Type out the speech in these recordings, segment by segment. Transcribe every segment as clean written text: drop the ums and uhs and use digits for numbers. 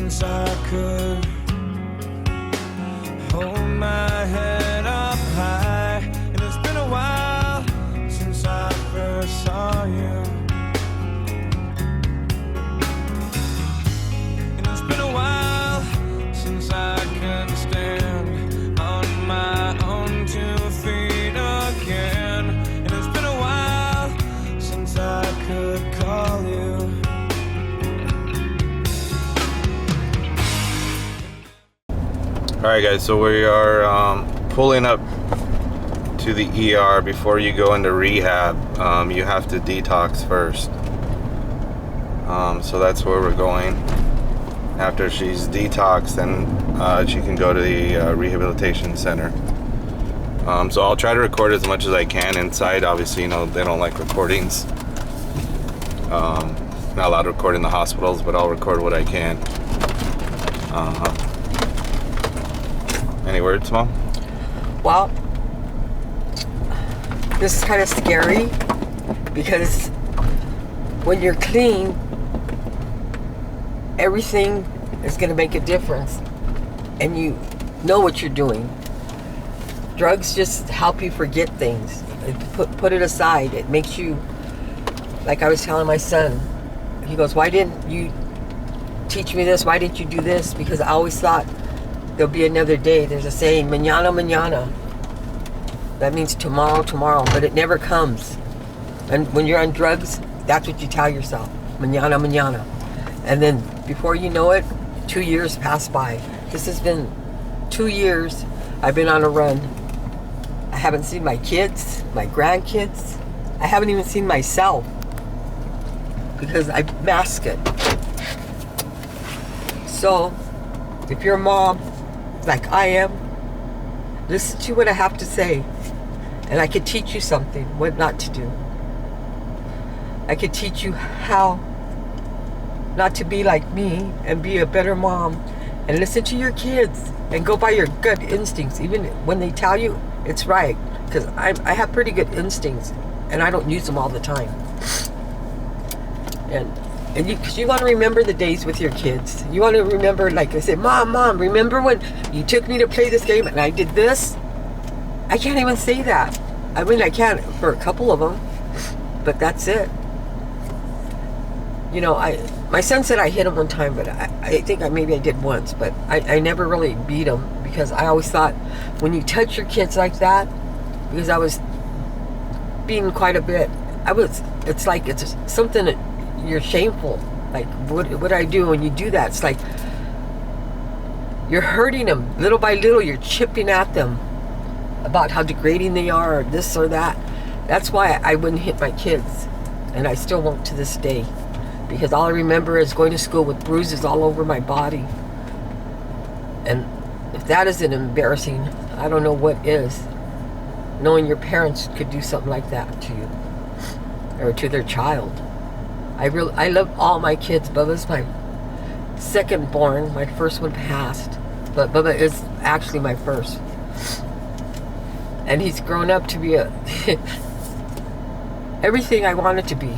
since I could hold my head up high. And it's been a while since I first saw you. And it's been a while since I could stand on my own 2 feet again. And it's been a while since I could call you. Alright guys, so we are pulling up to the ER. Before you go into rehab, you have to detox first. So that's where we're going. After she's detoxed, then she can go to the rehabilitation center. So I'll try to record as much as I can inside. Obviously, you know, they don't like recordings. Not allowed to record in the hospitals, but I'll record what I can. Any words, Mom? Well, this is kind of scary because when you're clean, everything is going to make a difference and you know what you're doing. Drugs just help you forget things. Put it aside. It makes you, like I was telling my son, he goes, why didn't you teach me this? Why didn't you do this? Because I always thought there'll be another day. There's a saying, mañana, mañana. That means tomorrow, tomorrow, but it never comes. And when you're on drugs, that's what you tell yourself, mañana, mañana. And then before you know it, 2 years pass by. This has been 2 years I've been on a run. I haven't seen my kids, my grandkids. I haven't even seen myself because I mask it. So, if you're a mom, like I am, listen to what I have to say, and I can teach you something, what not to do. I can teach you how not to be like me and be a better mom, and listen to your kids and go by your gut instincts, even when they tell you it's right, because I have pretty good instincts and I don't use them all the time. And because you want to remember the days with your kids. You want to remember, like I said, Mom, remember when you took me to play this game and I did this? I can't even say that. I mean, I can for a couple of them, but that's it. You know, my son said I hit him one time, but I think maybe I did once, but I never really beat him because I always thought when you touch your kids like that, because I was beaten quite a bit, it's like it's something that you're shameful. Like, what I do when you do that? It's like you're hurting them little by little. You're chipping at them about how degrading they are, or this or that. That's why I wouldn't hit my kids, and I still won't to this day, because all I remember is going to school with bruises all over my body. And if that isn't embarrassing, I don't know what is. Knowing your parents could do something like that to you or to their child. I love all my kids. Bubba's my second born. My first one passed, but Bubba is actually my first. And he's grown up to be everything I wanted to be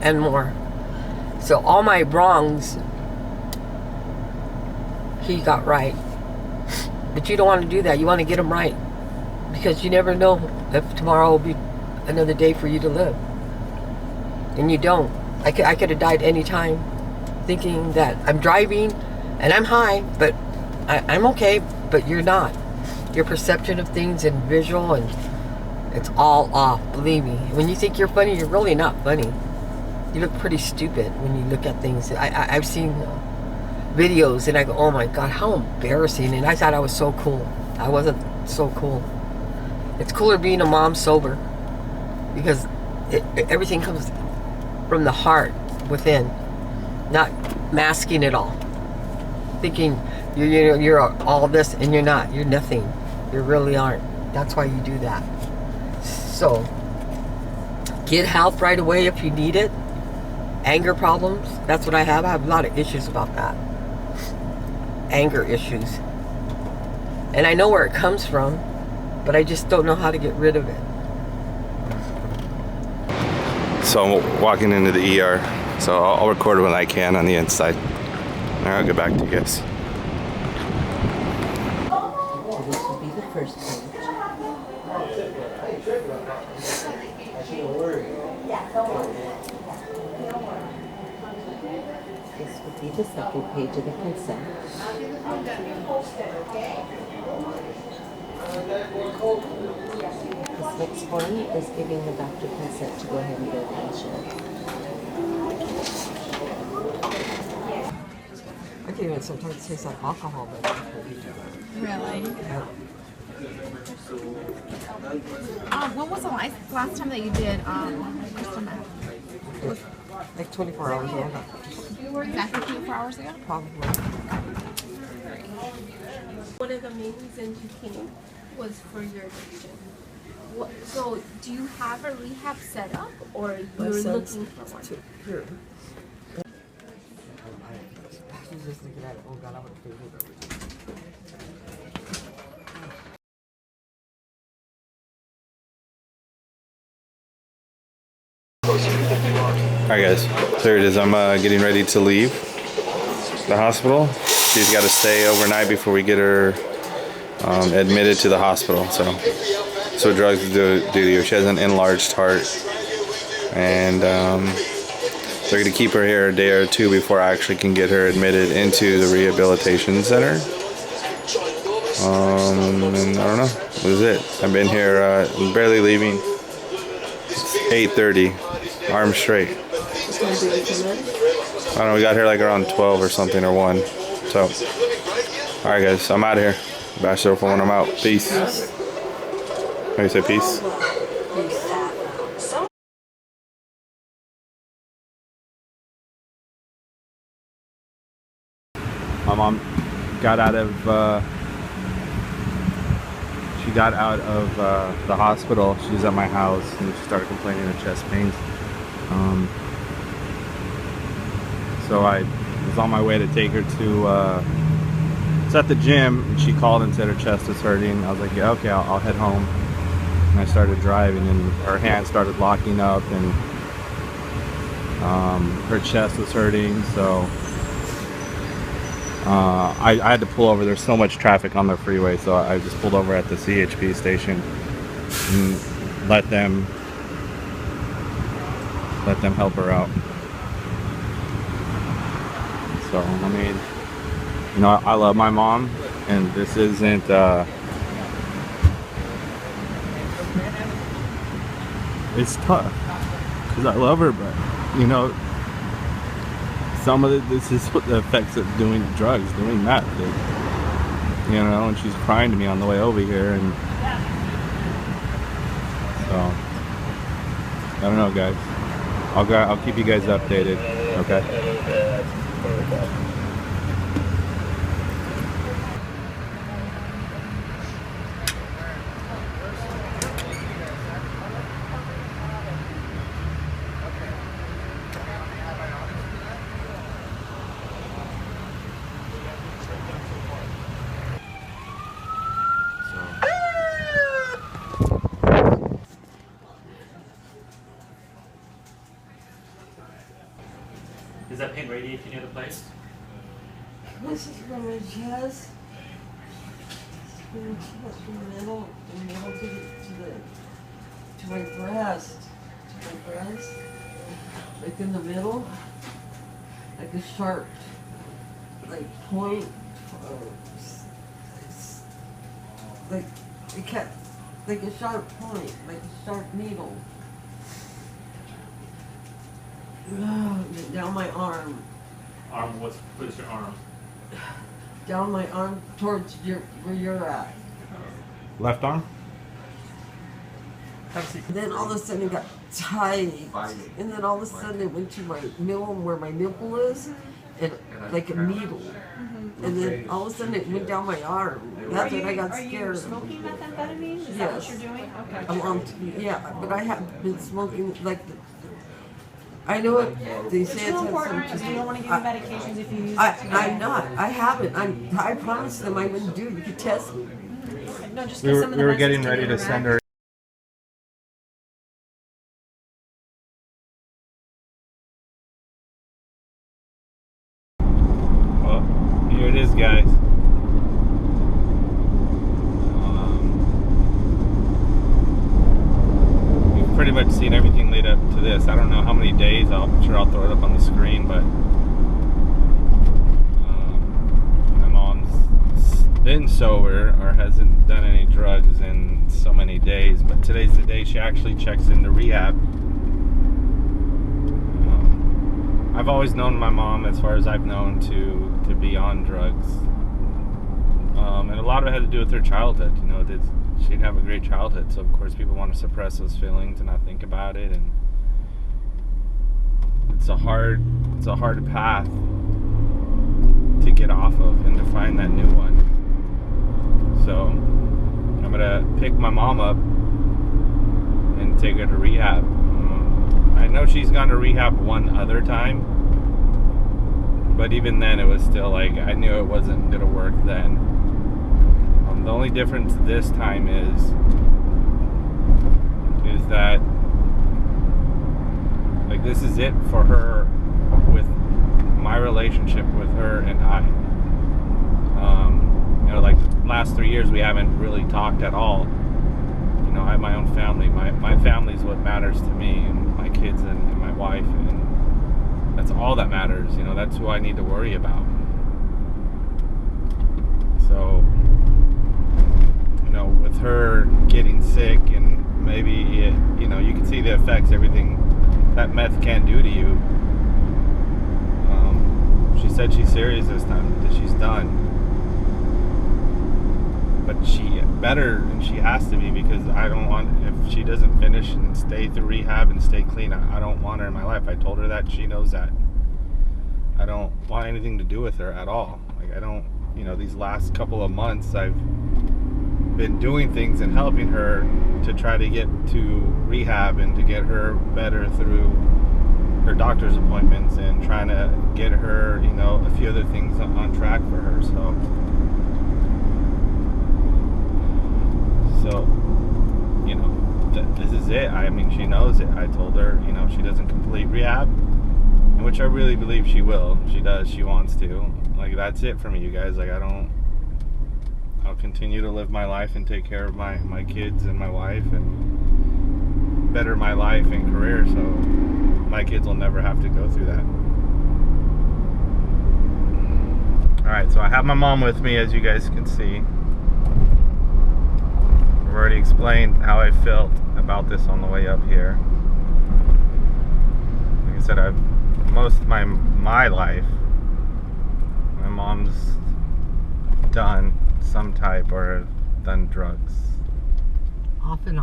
and more. So all my wrongs, he got right. But you don't want to do that. You want to get them right, because you never know if tomorrow will be another day for you to live. And you don't. I could have died any time, thinking that I'm driving and I'm high, but I'm okay, but you're not. Your perception of things and visual, and it's all off, believe me. When you think you're funny, you're really not funny. You look pretty stupid when you look at things. I've seen videos and I go, oh my God, how embarrassing. And I thought I was so cool. I wasn't so cool. It's cooler being a mom sober, because everything comes from the heart within, not masking it all, thinking you're all this and you're not. You're nothing. You really aren't. That's why you do that. So get help right away if you need it. Anger problems, that's what I have. I have a lot of issues about that. Anger issues. And I know where it comes from, but I just don't know how to get rid of it. So I'm walking into the ER, so I'll record when I can on the inside. Alright, I'll get back to you guys. So this would be the first page. This would be the second page of the consent. This next one is giving the doctor consent to go ahead and get the insurance. I can't even sometimes taste like alcohol, but Really? yeah. When was the last time that you did crystal meth? Like 24 hours ago. Exactly 24 hours ago? Probably. One of the main reasons you came was for your addiction. So, do you have a rehab set up, or you're looking for one? Here. She's just looking at it. Oh God, I would have figured it. Alright guys, there it is. I'm getting ready to leave the hospital. She's got to stay overnight before we get her admitted to the hospital. So drugs do to you. She has an enlarged heart, and they're going to keep her here a day or two before I actually can get her admitted into the rehabilitation center. And I don't know. This is it. I've been here, I'm barely leaving. It's 8:30. Arms straight. I don't know, we got here like around 12 or something, or 1. So, alright guys, I'm out of here. Bachelor for when I'm out. Peace. How you say peace? My mom got out of, she got out of the hospital. She was at my house and she started complaining of chest pains. So I was on my way to take her to, it's at the gym, and she called and said her chest was hurting. I was like, yeah, okay, I'll head home. And I started driving, and her hand started locking up, and her chest was hurting, so I had to pull over. There's so much traffic on the freeway, so I just pulled over at the CHP station and let them help her out. So, I mean, you know, I love my mom, and this isn't, it's tough, because I love her, but, you know, some of this is what the effects of doing drugs, doing meth, you know, and she's crying to me on the way over here, and so, I don't know, guys. I'll keep you guys updated, okay? Does that pain radiate to any other place? This is from my chest. From the middle to my breast. Like in the middle. Like a sharp, like point. Like it kept, like a sharp point, like a sharp needle. Down my arm. What is your arm? Down my arm towards where you're at. Left arm? Then all of a sudden it got tight. And then all of a sudden it went to my middle where my nipple is. And like a needle. And then all of a sudden it went down my arm. That's when I got scared. Are you smoking methamphetamine? Is that Yes. what you're doing? Okay. Yeah, but I haven't been smoking like I know it. They say It's it's real had important some. because you don't want to give you medications if you use it I'm not. I haven't. I promised them I wouldn't do it. You could test me. No, just We because were, some of we the were meds getting can ready to interact. send her. everything lead up to this. I don't know how many days. I'm sure I'll throw it up on the screen, but my mom's been sober or hasn't done any drugs in so many days, but today's the day she actually checks into rehab. I've always known my mom, as far as I've known, to be on drugs, and a lot of it had to do with her childhood. You know, she didn't have a great childhood, so of course people want to suppress those feelings and not think about it, and it's a hard path to get off of and to find that new one. So I'm gonna pick my mom up and take her to rehab. I know she's gone to rehab one other time, but even then it was still like, I knew it wasn't gonna work then. The only difference this time is that, like, this is it for her with my relationship with her and I. You know, like the last 3 years we haven't really talked at all. You know, I have my own family. My family is what matters to me, and my kids and my wife, and that's all that matters. You know, that's who I need to worry about. So, you know, with her getting sick, and maybe you know, you can see the effects everything that meth can do to you. She said she's serious this time, that she's done. But she better, and she has to be, because I don't want, if she doesn't finish and stay through rehab and stay clean, I don't want her in my life. I told her that, she knows that. I don't want anything to do with her at all. Like, I don't, you know, these last couple of months I've been doing things and helping her to try to get to rehab and to get her better through her doctor's appointments, and trying to get her, you know, a few other things on track for her. So, you know, this is it. I mean, she knows it. I told her, you know, she doesn't complete rehab, which I really believe she will. She does. She wants to. Like, that's it for me, you guys. Like, I'll continue to live my life and take care of my kids and my wife and better my life and career, so my kids will never have to go through that. Alright, so I have my mom with me, as you guys can see. I've already explained how I felt about this on the way up here. Like I said, most of my life, my mom's done some type or done drugs. Off and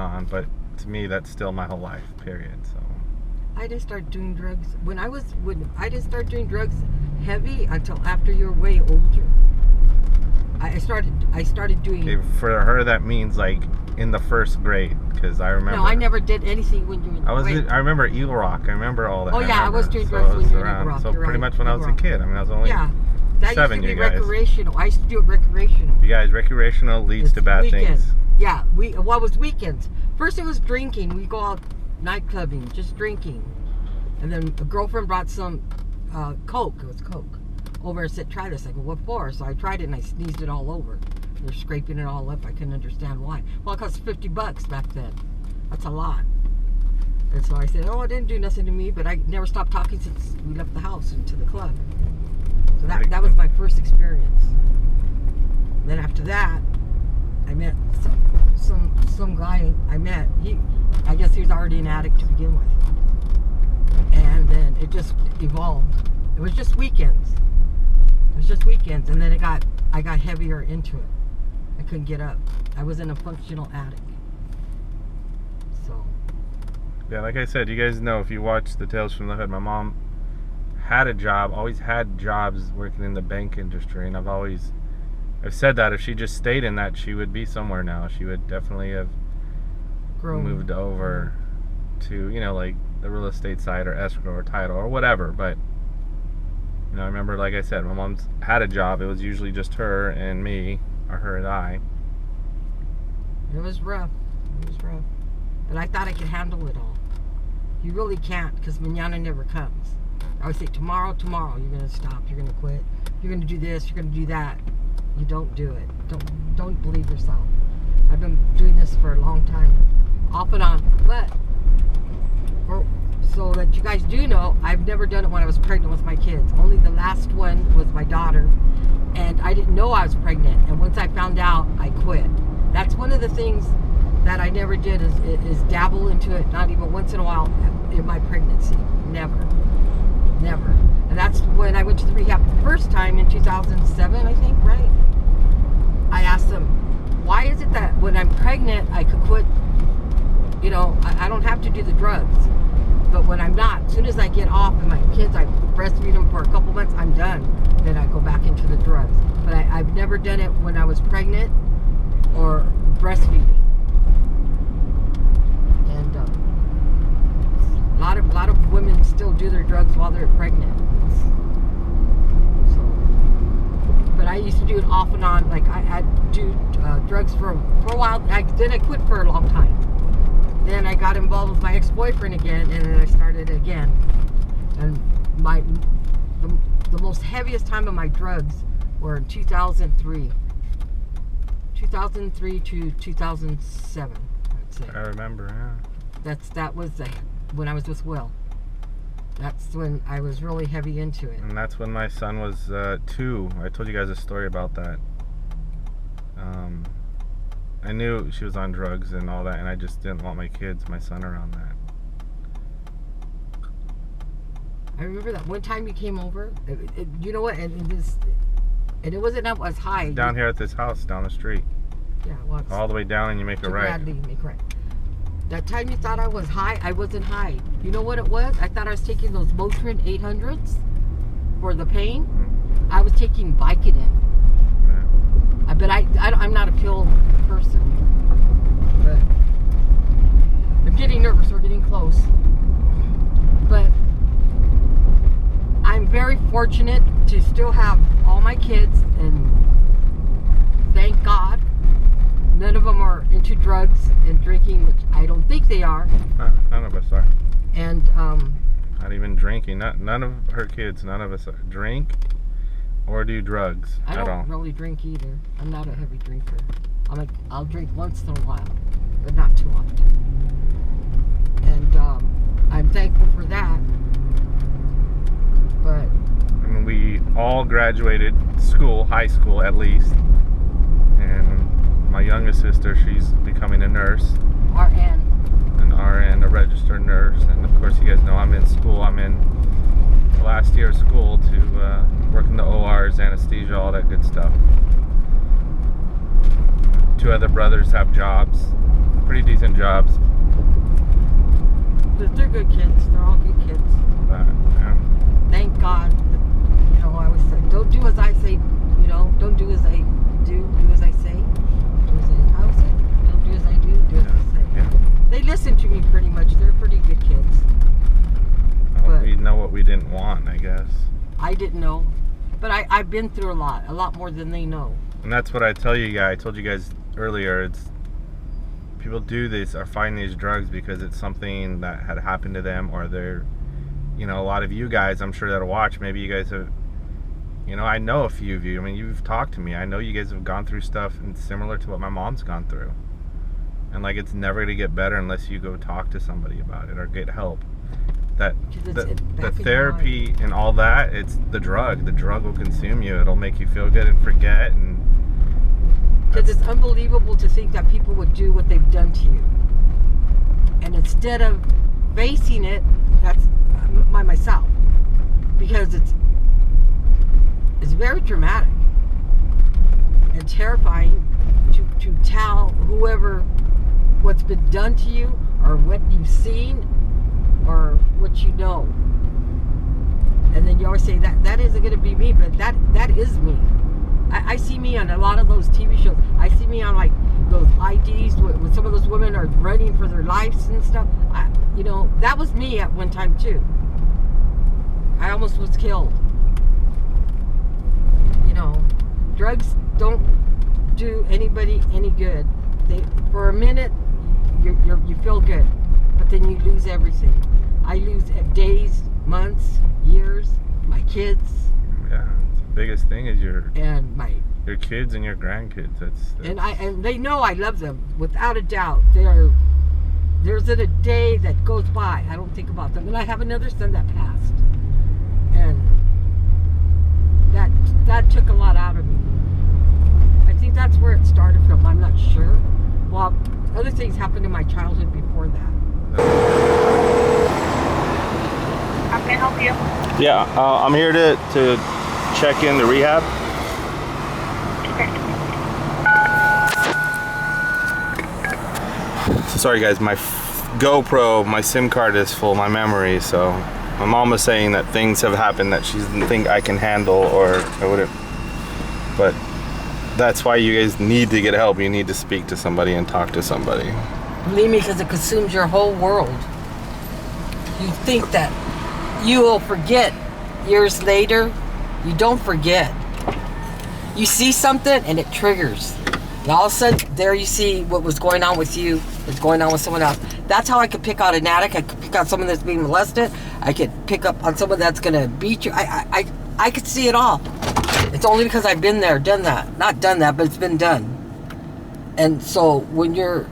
on, but to me that's still my whole life, period. So I didn't start doing drugs I didn't start doing drugs heavy until after you're way older. I started doing. Okay, for her that means like in the first grade, because I remember. No, I never did anything when you were. I remember Eagle Rock. I remember all that. Oh yeah, I was doing drugs when you were in Eagle Rock. So pretty much when I was a kid. I mean, I was only that 7. used to be you guys. Recreational. I used to do it recreational. You guys, recreational leads to bad things. Yeah, it was weekends. First it was drinking. We go out night clubbing, just drinking. And then a girlfriend brought some Coke. It was Coke. Over and said, try this. I go, what for? So I tried it and I sneezed it all over. They're scraping it all up. I couldn't understand why. Well, it cost $50 back then. That's a lot. And so I said, oh, it didn't do nothing to me, but I never stopped talking since we left the house into the club. So that was my first experience. And then after that, I met some guy I met. I guess he was already an addict to begin with. And then it just evolved. It was just weekends. And then I got heavier into it. I couldn't get up. I wasn't a functional addict. So. Yeah, like I said, you guys know, if you watch the Tales from the Hood, my mom had a job, always had jobs working in the bank industry, and I've said that if she just stayed in that, she would be somewhere now. She would definitely have moved over to, you know, like the real estate side or escrow or title or whatever. But, you know, I remember, like I said, my mom's had a job. It was usually just her and me, or her and I. It was rough. But I thought I could handle it all. You really can't, because mañana never comes. I always say, tomorrow, you're going to stop. You're going to quit. You're going to do this. You're going to do that. You don't do it. Don't believe yourself. I've been doing this for a long time, off and on. But guys do know, I've never done it when I was pregnant with my kids. Only the last one was my daughter. And I didn't know I was pregnant. And once I found out, I quit. That's one of the things that I never did is dabble into it, not even once in a while in my pregnancy. Never. And that's when I went to the rehab the first time in 2007, I think, right? I asked them, why is it that when I'm pregnant, I could quit, you know, I don't have to do the drugs. But when I'm not, as soon as I get off and my kids, I breastfeed them for a couple months, I'm done. Then I go back into the drugs. But I've never done it when I was pregnant or breastfeeding. And a lot of women still do their drugs while they're pregnant. So, but I used to do it off and on. Like I do drugs for a while. Then I quit for a long time. Then I got involved with my ex-boyfriend again, and then I started again. And the most heaviest time of my drugs were in 2003. 2003 to 2007, I'd say. I remember, yeah. That was when I was with Will. That's when I was really heavy into it. And that's when my son was 2. I told you guys a story about that. I knew she was on drugs and all that, and I just didn't want my son around that. I remember that one time you came over. You know what? And it wasn't up as high. Down here at this house, down the street. Yeah, well, all the way down, and you make a right. Bradley, you make a right. That time you thought I was high, I wasn't high. You know what it was? I thought I was taking those Motrin 800s for the pain. Mm-hmm. I was taking Vicodin. Yeah. But I'm not a pill person. But I'm getting nervous. We're getting close. But I'm very fortunate to still have all my kids, and thank God none of them are into drugs and drinking, which I don't think they are. None of us are. And not even drinking. None of her kids, none of us drink or do drugs I at all. don't really drink either. I'm not a heavy drinker. I'll drink once in a while, but not too often. And I'm thankful for that. But I mean, we all graduated school, high school at least, and my youngest sister, she's becoming a nurse. RN. An RN, a registered nurse, and of course you guys know I'm in school. I'm in the last year of school to work in the ORs, anesthesia, all that good stuff. 2 other brothers have jobs, pretty decent jobs. They're good kids. They're all good kids. Thank God. You know, I always say, don't do as I say. You know, don't do as I do. Do as I say. Do as I always say. Don't do as I do. Do as I say. Yeah. They listen to me pretty much. They're pretty good kids. Well, we know what we didn't want, I guess. I didn't know, but I've been through a lot more than they know. And that's what I tell you guys. I told you guys earlier. It's people do this or find these drugs because it's something that had happened to them, or they're, you know, a lot of you guys, I'm sure that'll watch. Maybe you guys have, you know, I know a few of you. I mean, you've talked to me. I know you guys have gone through stuff and similar to what my mom's gone through. And like, it's never gonna get better unless you go talk to somebody about it or get help. That the therapy and all that, it's the drug. The drug will consume you. It'll make you feel good and forget. And because it's unbelievable to think that people would do what they've done to you. And instead of facing it, that's myself, because it's very dramatic and terrifying to tell whoever what's been done to you or what you've seen or what you know. And then you always say that isn't going to be me, but that is me. I see me on a lot of those TV shows. I see me on like those IDs when some of those women are running for their lives and stuff. You know, that was me at one time too. I almost was killed. You know, drugs don't do anybody any good. For a minute, you feel good, but then you lose everything. I lose days, months, years, my kids. Yeah, the biggest thing is your kids and your grandkids. That's and they know I love them without a doubt. They are there's a day that goes by. I don't think about them. And I have another son that passed. And that took a lot out of me. I think that's where it started from. I'm not sure. Well, other things happened in my childhood before that. How can I help you? Yeah, I'm here to check in the rehab. Sorry guys, my GoPro, my SIM card is full, my memory, so my mom was saying that things have happened that she doesn't think I can handle or I wouldn't. But that's why you guys need to get help. You need to speak to somebody and talk to somebody. Believe me, because it consumes your whole world. You think that you will forget years later. You don't forget. You see something and it triggers. And all of a sudden, there you see what was going on with you, what's going on with someone else. That's how I could pick out an addict. I could pick out someone that's being molested. I could pick up on someone that's going to beat you. I could see it all. It's only because I've been there, done that. Not done that, but it's been done. And so when you're...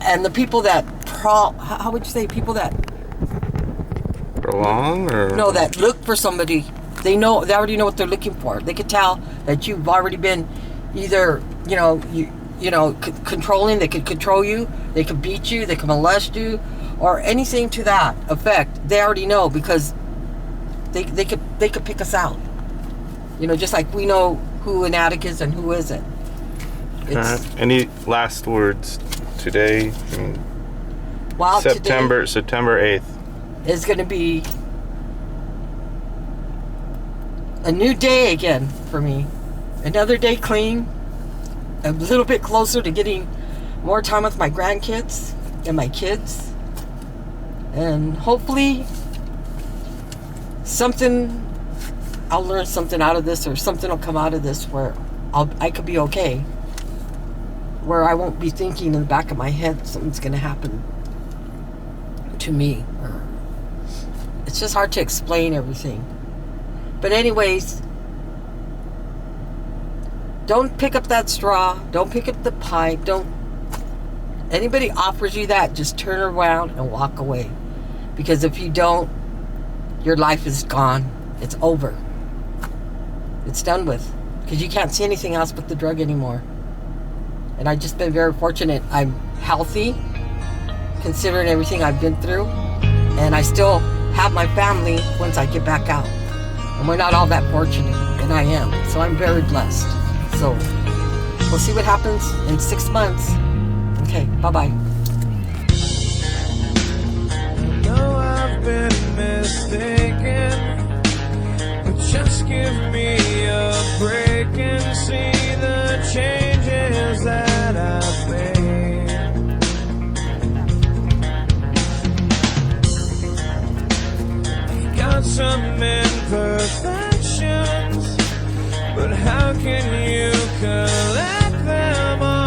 And the people that... How would you say? People that... Prolong or... No, that look for somebody. They already know what they're looking for. They could tell that you've already been either... controlling. They could control you. They could beat you. They could molest you, or anything to that effect. They already know because they could pick us out. Just like we know who an addict is and who isn't. Any last words today? Well, September 8th is going to be a new day again for me. Another day clean. A little bit closer to getting more time with my grandkids and my kids. And hopefully I'll learn something out of this, or something will come out of this where I could be okay. Where I won't be thinking in the back of my head something's going to happen to me. It's just hard to explain everything. But anyways, don't pick up that straw. Don't pick up the pipe. Anybody offers you that, just turn around and walk away. Because if you don't, your life is gone. It's over. It's done with. Because you can't see anything else but the drug anymore. And I've just been very fortunate. I'm healthy, considering everything I've been through. And I still have my family once I get back out. And we're not all that fortunate. And I am. So I'm very blessed. So, we'll see what happens in 6 months. Okay, bye-bye. No, I've been mistaken, but just give me a break and see the changes that I've made. I've got some imperfections, but how can you collect them all?